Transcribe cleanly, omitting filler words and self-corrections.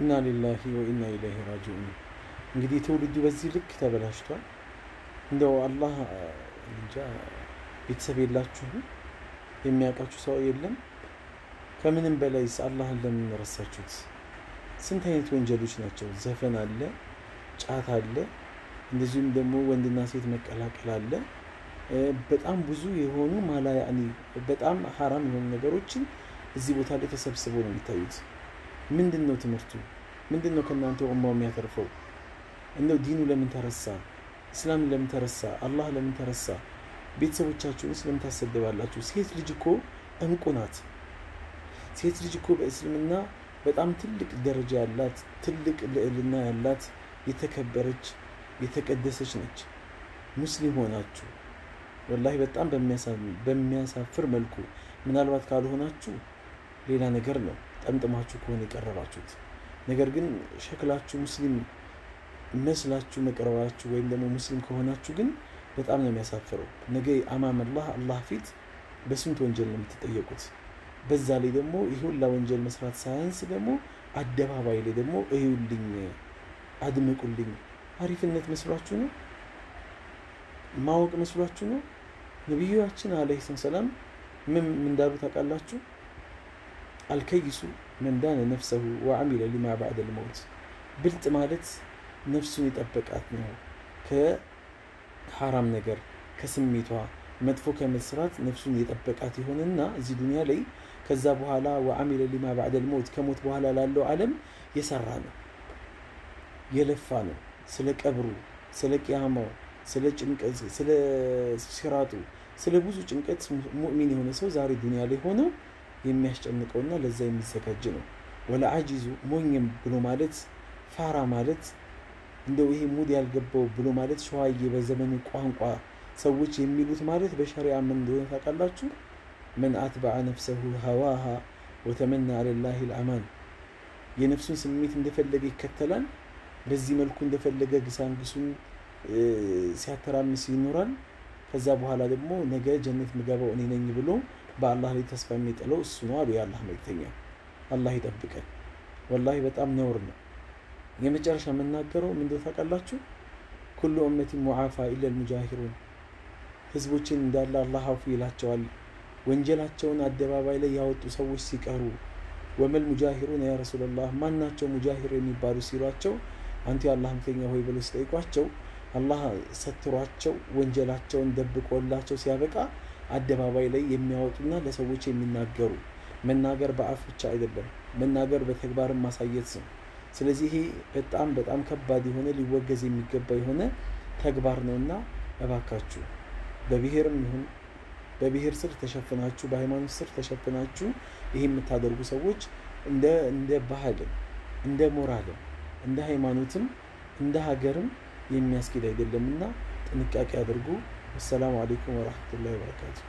ኢና ሊላሂ ወኢና ኢለይሂ ራጂዑን። እንግዲህ ትውልዱ በዚህ ልክ ተበላሽቷል። እንደው አላህ እንጃ። ቤተሰብ የላችሁም? የሚያውቃችሁ ሰው የለም? ከምንም በላይ አላህን ለምን ረሳችሁት? ስንት አይነት ወንጀሎች ናቸው። ዘፈን አለ፣ ጫት አለ፣ እንደዚሁም ደግሞ ወንድና ሴት መቀላቀል አለ። በጣም ብዙ የሆኑ በጣም ሀራም የሆኑ ነገሮችን እዚህ ቦታ ላይ ተሰብስበው ነው የሚታዩት። ምንድን ነው ትምህርቱ? ምንድን ነው ከእናንተ ኡማው የሚያተርፈው? እንደው ዲኑ ለምን ተረሳ? እስላም ለምን ተረሳ? አላህ ለምን ተረሳ? ቤተሰቦቻችሁንስ ለምን ታሰድባላችሁ? ሴት ልጅ እኮ እንቁ ናት። ሴት ልጅ እኮ በእስልምና በጣም ትልቅ ደረጃ ያላት፣ ትልቅ ልዕልና ያላት፣ የተከበረች የተቀደሰች ነች። ሙስሊም ሆናችሁ ወላሂ በጣም በሚያሳፍር መልኩ ምናልባት ካልሆናችሁ ሌላ ነገር ነው ጠምጥማችሁ ከሆነ የቀረባችሁት። ነገር ግን ሸክላችሁ ሙስሊም መስላችሁ መቅረባችሁ ወይም ደግሞ ሙስሊም ከሆናችሁ ግን በጣም ነው የሚያሳፍረው። ነገ አማም አላህ ፊት በስንት ወንጀል ነው የምትጠየቁት። በዛ ላይ ደግሞ ይህ ሁላ ወንጀል መስራት ሳያንስ ደግሞ አደባባይ ላይ ደግሞ እዩልኝ፣ አድምቁልኝ። አሪፍነት መስሏችሁ ነው? ማወቅ መስሏችሁ ነው? ነቢያችን አለይሂ ሰላም ምን እንዳሉ ታውቃላችሁ? አልከይሱ መን ዳነ ነፍሰሁ ወዐሚለ ሊማ ባዕደል መውት። ብልጥ ማለት ነፍሱን የጠበቃት ነው ከሐራም ነገር፣ ከስሜቷ መጥፎ ከመስራት ነፍሱን የጠበቃት ይሆንና እዚህ ዱንያ ላይ ከዛ በኋላ ወዐሚለ ሊማ ባዕደል መውት፣ ከሞት በኋላ ላለው ዓለም የሰራ ነው፣ የለፋ ነው። ስለ ቀብሩ፣ ስለ ቂያማው፣ ስለ ጭንቀት፣ ስለ ሲራጡ፣ ስለ ብዙ ጭንቀት ሙእሚን የሆነ ሰው ዛሬ ዱንያ ላይ ሆኖ የሚያስጨንቀውና ለዛ የሚዘጋጅ ነው። ወላ አጂዙ ሞኝም ብሎ ማለት ፋራ ማለት እንደው ይሄ ሙድ ያልገባው ብሎ ማለት ሸዋዬ በዘመኑ ቋንቋ ሰዎች የሚሉት ማለት በሸሪዓ ምን እንደሆነ ታውቃላችሁ? መን አትበዐ ነፍሰሁ ሀዋሃ ወተመና አለላሂ ልአማን። የነፍሱን ስሜት እንደፈለገ ይከተላል። በዚህ መልኩ እንደፈለገ ግሳንግሱን ሲያተራምስ ይኖራል። ከዛ በኋላ ደግሞ ነገ ጀነት ምገባው እኔ ነኝ ብሎ በአላህ ላይ ተስፋ የሚጥለው እሱ ነው አሉ የአላህ መልክተኛ። አላህ ይጠብቀን። ወላሂ በጣም ነውር ነው። የመጨረሻ የምናገረው ምንድነው ታውቃላችሁ? ኩሉ ኡመቲ ሙዓፋ ኢለል ሙጃሂሩን። ህዝቦችን እንዳለ አላህ አፉ ይላቸዋል ወንጀላቸውን አደባባይ ላይ ያወጡ ሰዎች ሲቀሩ። ወመል ሙጃሂሩን ያ ረሱላላህ፣ ማናቸው ሙጃሂር የሚባሉ ሲሏቸው አንተ የአላህ መልክተኛ ሆይ ብለው ሲጠይቋቸው አላህ ሰትሯቸው ወንጀላቸውን ደብቆላቸው ሲያበቃ አደባባይ ላይ የሚያወጡና ለሰዎች የሚናገሩ። መናገር በአፍ ብቻ አይደለም፣ መናገር በተግባርም ማሳየት ነው። ስለዚህ ይሄ በጣም በጣም ከባድ የሆነ ሊወገዝ የሚገባ የሆነ ተግባር ነውና እባካችሁ በብሔርም ይሁን በብሔር ስር ተሸፍናችሁ በሃይማኖት ስር ተሸፍናችሁ ይሄ የምታደርጉ ሰዎች እንደ ባህልም እንደ ሞራልም እንደ ሃይማኖትም እንደ ሀገርም የሚያስኬድ አይደለምና ጥንቃቄ አድርጉ። ወሰላሙ አለይኩም ወራህመቱላሂ ወበረካቱ።